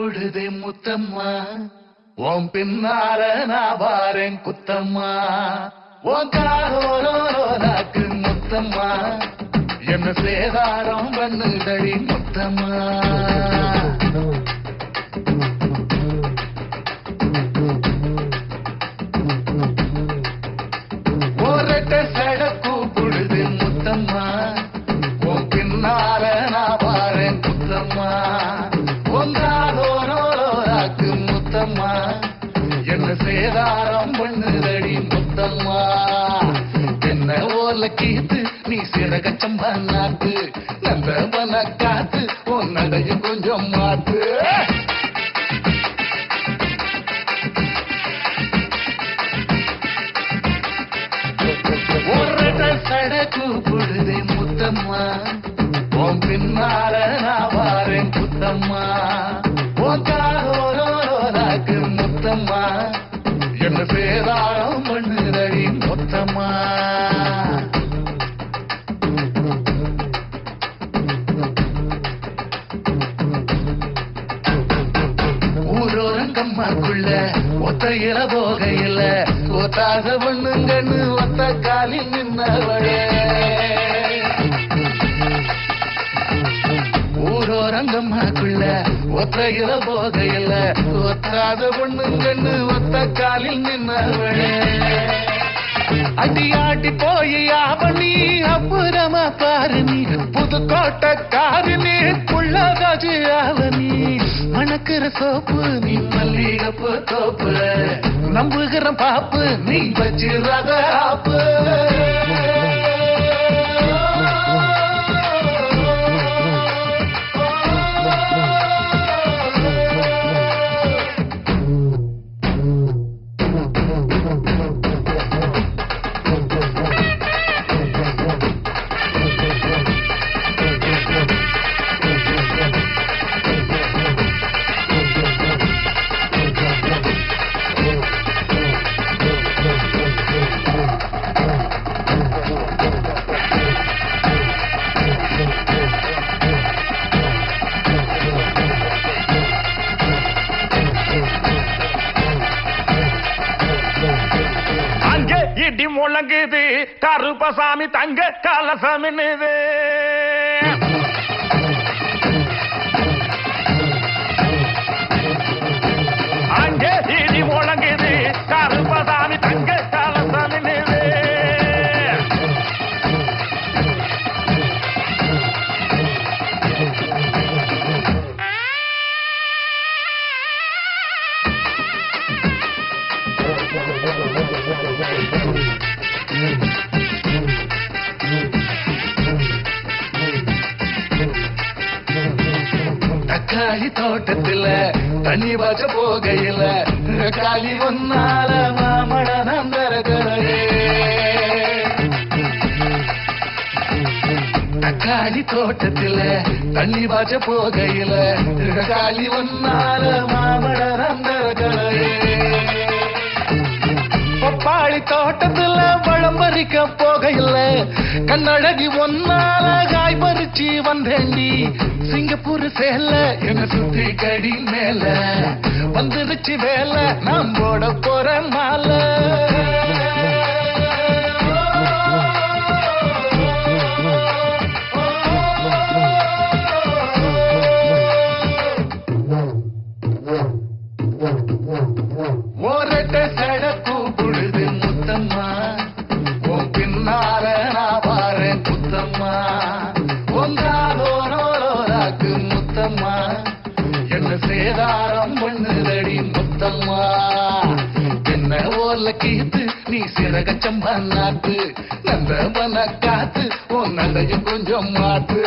கூப்பிடுதே முத்தம்மா உன் பின்னால நான் வாரேன் குத்தம்மா உன் காரோரோராக்கு முத்தம்மா என்ன சேதாரம் பண்ணுதடி முத்தம்மா ஒரட்ட சட கூப்பிடுது முத்தம்மா உன் பின்னால நான் வாரேன் குத்தம்மா ஒன்றாரோரோராக்கு முத்தம்மா என்ன சேதாரம் பண்ணுதடி முத்தம்மா என்ன ஓல கீத்து நீ சிறகச்சம்பா நாட்டு நந்தவன காத்து உன் நடையும் கொஞ்சம் மாத்து ஒரட்ட சட கூப்பிடுதே முத்தம்மா உன் பின்னால நான் வாரேன் குத்தம்மா ஒன்றாரோரோராக்கு முத்தம்மா என்ன சேதாரம் பண்ணுதடி முத்தம்மா ஊரோரங்கம்மாக்குள்ள ஒத்தையில போகையில ஒத்தாத பண்ணுங்கன்னு ஒத்த காலில் நின்னவளே ஊரோரங்கம்மாக்குள்ள ஒத்தையில போகையில ஒத்தாத பொண்ணுங்கன்னு ஒத்த காலில் நின்னவளே அடியாட்டி போய் ஆவணி அப்புறமா பாரு நீ புதுக்கோட்டக்காரு நீ புள்ளதாஜு ஆவணி மணக்கிற சோப்பு நீ மல்லிகப்பு தோப்பு நம்புகிற பாப்பு நீ வச்சிராத ஆப்பு இடி முழங்குது கருப்பசாமி தங்க கலசமின்னுது அங்கே இடி முழங்குது கருப்பசாமி தங்க கலசமின்னுது தக்காளி தோட்டத்துல தண்ணி வச்ச போகையில காளி ஒன்னால மாமழ நந்தரகரே தக்காளி தோட்டத்துல தண்ணி வச்ச போகையில காளி ஒன்னால மாமழ நந்தரகரே பப்பாளி தோட்டத்துல பழம் பறிக்க போகையில கண்ணழகி ஒன்னால காய் பறிச்சு வந்தேண்டி சிங்கப்பூர் சேல என்ன சுத்தி கடி மேல வந்துருச்சு வேலை நான் போட போற மாலை ஒரட்ட சட கூப்பிடுது முத்தம்மா உன் பின்னால நான் வாரேன் குத்தம்மா ஒன்றாரோரோராக்கு முத்தம்மா என்ன சேதாரம் பண்ணுதடி முத்தம்மா என்ன ஓல கீத்து நீ சிறகச்சம்பா நாட்டு நந்தவன காத்து உன் நடையும் கொஞ்சம் மாத்து